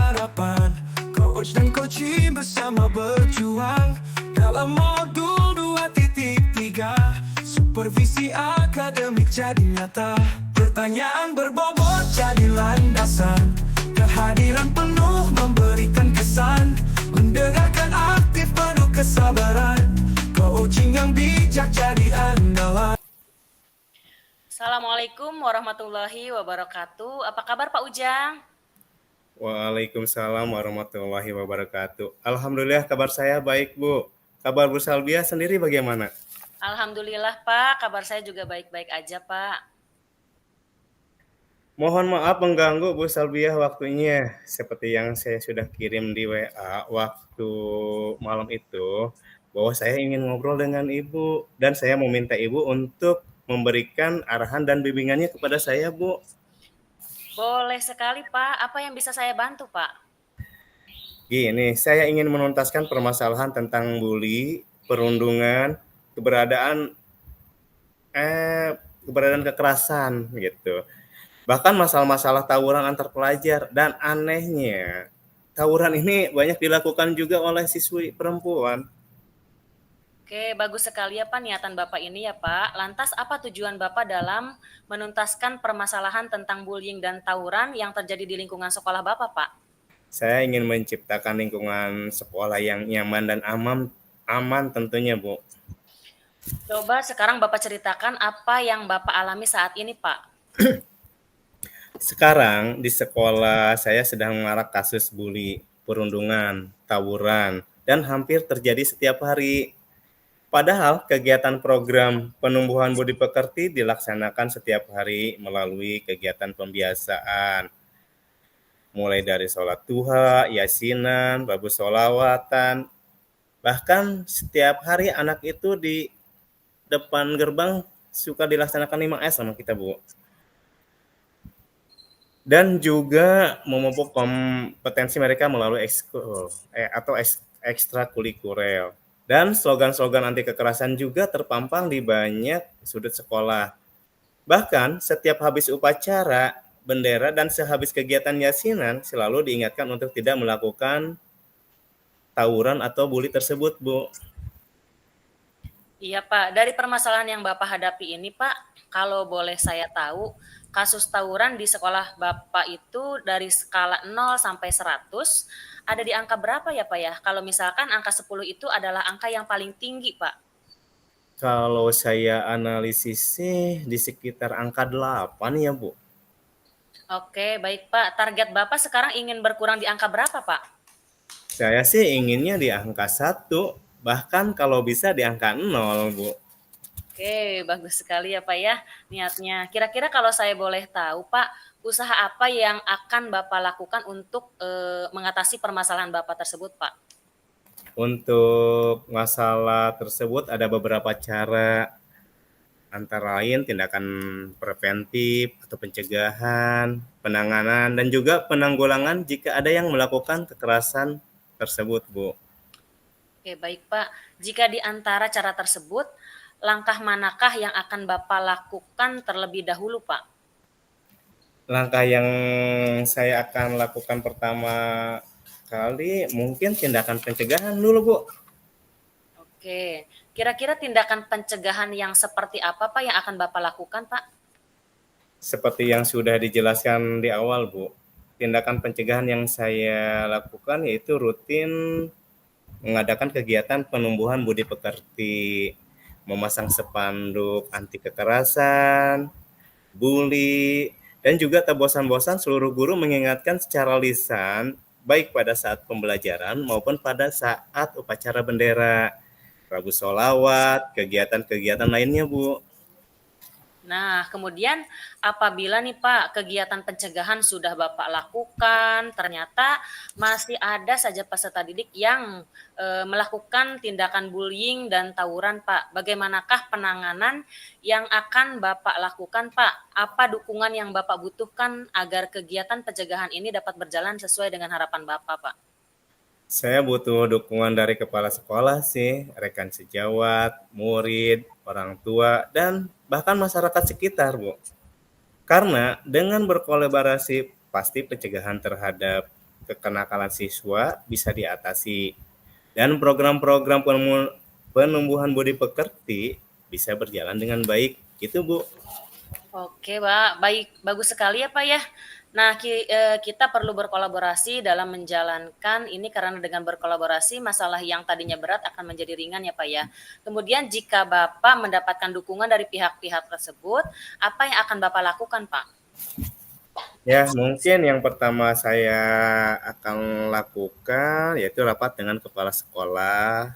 harapan. Coach dan coaching bersama berjuang dalam modul 2.3. Supervisi akademik jadi nyata, pertanyaan berbobot jadi landasan. Kehadiran penuh memberikan kesan, mendengarkan aktif penuh kesabaran. Coaching yang bijak jadi andalan. Assalamualaikum warahmatullahi wabarakatuh. Apa kabar Pak Ujang? Waalaikumsalam warahmatullahi wabarakatuh. Alhamdulillah kabar saya baik, Bu. Kabar Bu Salbia sendiri bagaimana? Alhamdulillah Pak, kabar saya juga baik-baik aja Pak. Mohon maaf mengganggu Bu Salbia waktunya. Seperti yang saya sudah kirim di WA waktu malam itu, bahwa saya ingin ngobrol dengan Ibu dan saya meminta Ibu untuk memberikan arahan dan bimbingannya kepada saya, Bu. Boleh sekali Pak, apa yang bisa saya bantu Pak? Gini, saya ingin menuntaskan permasalahan tentang bully, perundungan, keberadaan keberadaan kekerasan gitu. Bahkan masalah-masalah tawuran antar pelajar, dan anehnya tawuran ini banyak dilakukan juga oleh siswi perempuan. Oke, bagus sekali ya Pak niatan Bapak ini ya Pak. Lantas apa tujuan Bapak dalam menuntaskan permasalahan tentang bullying dan tawuran yang terjadi di lingkungan sekolah Bapak Pak? Saya ingin menciptakan lingkungan sekolah yang nyaman dan aman tentunya, Bu. Coba sekarang Bapak ceritakan apa yang Bapak alami saat ini Pak. Sekarang di sekolah saya sedang mengarak kasus bully, perundungan, tawuran, dan hampir terjadi setiap hari. Padahal kegiatan program penumbuhan budi pekerti dilaksanakan setiap hari melalui kegiatan pembiasaan. Mulai dari sholat duha, yasinan, babu sholawatan. Bahkan setiap hari anak itu di depan gerbang suka dilaksanakan 5S sama kita, Bu. Dan juga memupuk kompetensi mereka melalui ekstrakurikuler. Dan slogan-slogan anti kekerasan juga terpampang di banyak sudut sekolah. Bahkan setiap habis upacara bendera dan sehabis kegiatan yasinan selalu diingatkan untuk tidak melakukan tawuran atau bully tersebut, Bu. Iya Pak, dari permasalahan yang Bapak hadapi ini Pak, kalau boleh saya tahu, kasus tawuran di sekolah Bapak itu dari skala 0 sampai 100, ada di angka berapa ya Pak ya? Kalau misalkan angka 10 itu adalah angka yang paling tinggi Pak. Kalau saya analisis sih di sekitar angka 8 ya, Bu. Oke, baik Pak. Target Bapak sekarang ingin berkurang di angka berapa Pak? Saya sih inginnya di angka 1, bahkan kalau bisa di angka 0, Bu. Oke, bagus sekali ya Pak ya niatnya. Kira-kira kalau saya boleh tahu Pak, usaha apa yang akan Bapak lakukan untuk mengatasi permasalahan Bapak tersebut Pak? Untuk masalah tersebut ada beberapa cara, antara lain tindakan preventif atau pencegahan, penanganan, dan juga penanggulangan jika ada yang melakukan kekerasan tersebut, Bu. Oke, baik Pak. Jika di antara cara tersebut, langkah manakah yang akan Bapak lakukan terlebih dahulu Pak? Langkah yang saya akan lakukan pertama kali mungkin tindakan pencegahan dulu, Bu. Oke, kira-kira tindakan pencegahan yang seperti apa Pak yang akan Bapak lakukan Pak? Seperti yang sudah dijelaskan di awal, Bu. Tindakan pencegahan yang saya lakukan yaitu rutin mengadakan kegiatan penumbuhan budi pekerti, memasang spanduk anti kekerasan, bully, dan juga tak bosan-bosan seluruh guru mengingatkan secara lisan, baik pada saat pembelajaran maupun pada saat upacara bendera, Rabu Sholawat, kegiatan-kegiatan lainnya, Bu. Nah, kemudian apabila nih Pak, kegiatan pencegahan sudah Bapak lakukan, ternyata masih ada saja peserta didik yang melakukan tindakan bullying dan tawuran Pak. Bagaimanakah penanganan yang akan Bapak lakukan Pak? Apa dukungan yang Bapak butuhkan agar kegiatan pencegahan ini dapat berjalan sesuai dengan harapan Bapak Pak? Saya butuh dukungan dari kepala sekolah sih, rekan sejawat, murid, orang tua, dan bahkan masyarakat sekitar, Bu. Karena dengan berkolaborasi pasti pencegahan terhadap kekenakalan siswa bisa diatasi dan program-program penumbuhan budi pekerti bisa berjalan dengan baik. Gitu, Bu. Oke, Pak. Baik, bagus sekali ya, Pak ya. Nah, kita perlu berkolaborasi dalam menjalankan ini karena dengan berkolaborasi masalah yang tadinya berat akan menjadi ringan ya, Pak ya. Kemudian jika Bapak mendapatkan dukungan dari pihak-pihak tersebut, apa yang akan Bapak lakukan, Pak? Ya, mungkin yang pertama saya akan lakukan yaitu rapat dengan kepala sekolah,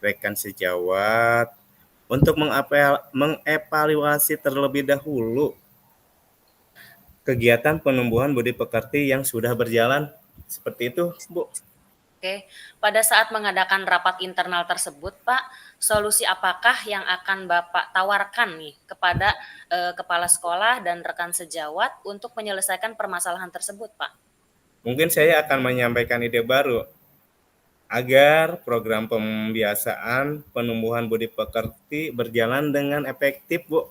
rekan sejawat, untuk mengevaluasi terlebih dahulu kegiatan penumbuhan budi pekerti yang sudah berjalan. Seperti itu, Bu. Oke, pada saat mengadakan rapat internal tersebut, Pak, solusi apakah yang akan Bapak tawarkan nih kepada kepala sekolah dan rekan sejawat untuk menyelesaikan permasalahan tersebut, Pak? Mungkin saya akan menyampaikan ide baru agar program pembiasaan penumbuhan budi pekerti berjalan dengan efektif, Bu.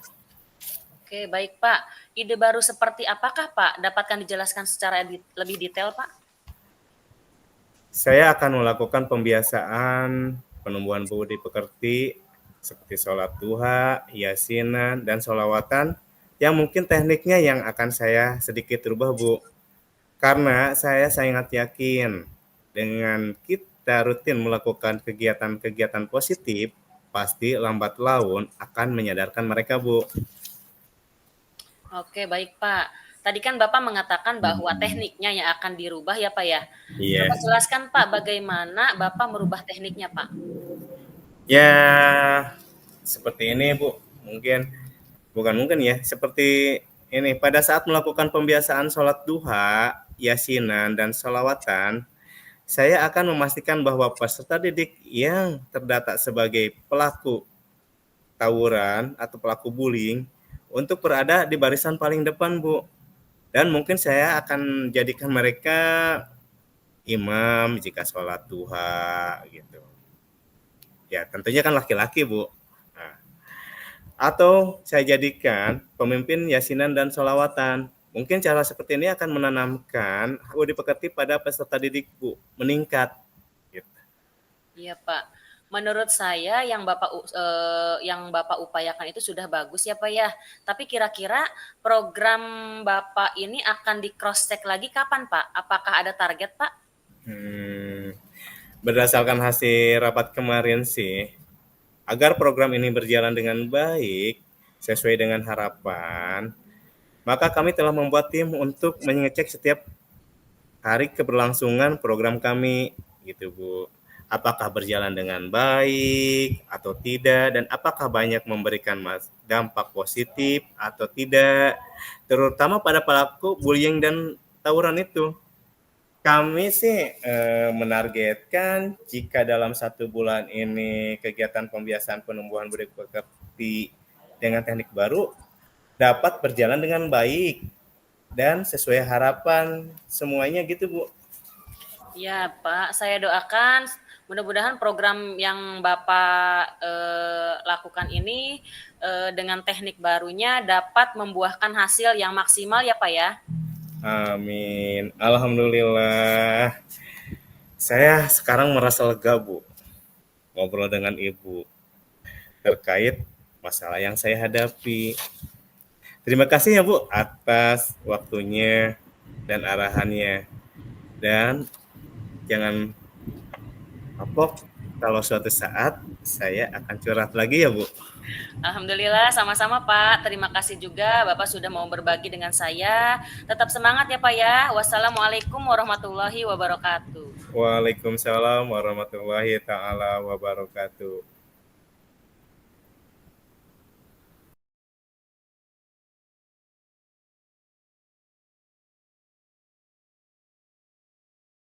Oke, baik Pak. Ide baru seperti apakah Pak? Dapatkan dijelaskan secara lebih detail, Pak? Saya akan melakukan pembiasaan penumbuhan budi pekerti seperti sholat duha, yasinan, dan sholawatan yang mungkin tekniknya yang akan saya sedikit rubah, Bu. Karena saya sangat yakin dengan kita rutin melakukan kegiatan-kegiatan positif, pasti lambat laun akan menyadarkan mereka, Bu. Oke, baik Pak. Tadi kan Bapak mengatakan bahwa tekniknya yang akan dirubah ya Pak ya. Iya. Coba jelaskan Pak bagaimana Bapak merubah tekniknya Pak. Ya, seperti ini, Bu. Bukan mungkin ya, seperti ini. Pada saat melakukan pembiasaan sholat duha, yasinan, dan sholawatan, saya akan memastikan bahwa peserta didik yang terdata sebagai pelaku tawuran atau pelaku bullying untuk berada di barisan paling depan, Bu. Dan mungkin saya akan jadikan mereka imam jika sholat duha gitu. Ya, tentunya kan laki-laki, Bu. Nah, atau saya jadikan pemimpin yasinan dan sholawatan. Mungkin cara seperti ini akan menanamkan budi pekerti pada peserta didik, Bu, meningkat. Gitu. Iya Pak. Menurut saya yang Bapak upayakan itu sudah bagus ya Pak ya. Tapi kira-kira program Bapak ini akan di cross check lagi kapan Pak? Apakah ada target Pak? Berdasarkan hasil rapat kemarin sih, agar program ini berjalan dengan baik sesuai dengan harapan, maka kami telah membuat tim untuk mengecek setiap hari keberlangsungan program kami, gitu Bu. Apakah berjalan dengan baik atau tidak, dan apakah banyak memberikan dampak positif atau tidak, terutama pada pelaku bullying dan tawuran itu. Kami sih menargetkan jika dalam 1 bulan ini kegiatan pembiasaan penumbuhan budi pekerti dengan teknik baru dapat berjalan dengan baik dan sesuai harapan semuanya gitu, Bu. Ya Pak, saya doakan mudah-mudahan program yang Bapak lakukan ini dengan teknik barunya dapat membuahkan hasil yang maksimal ya Pak ya. Amin. Alhamdulillah. Saya sekarang merasa lega, Bu, ngobrol dengan Ibu terkait masalah yang saya hadapi. Terima kasih ya, Bu, atas waktunya dan arahannya. Dan jangan kapok kalau suatu saat saya akan curhat lagi ya, Bu. Alhamdulillah, sama-sama Pak. Terima kasih juga Bapak sudah mau berbagi dengan saya. Tetap semangat ya Pak ya. Wassalamualaikum warahmatullahi wabarakatuh. Waalaikumsalam warahmatullahi taala wabarakatuh.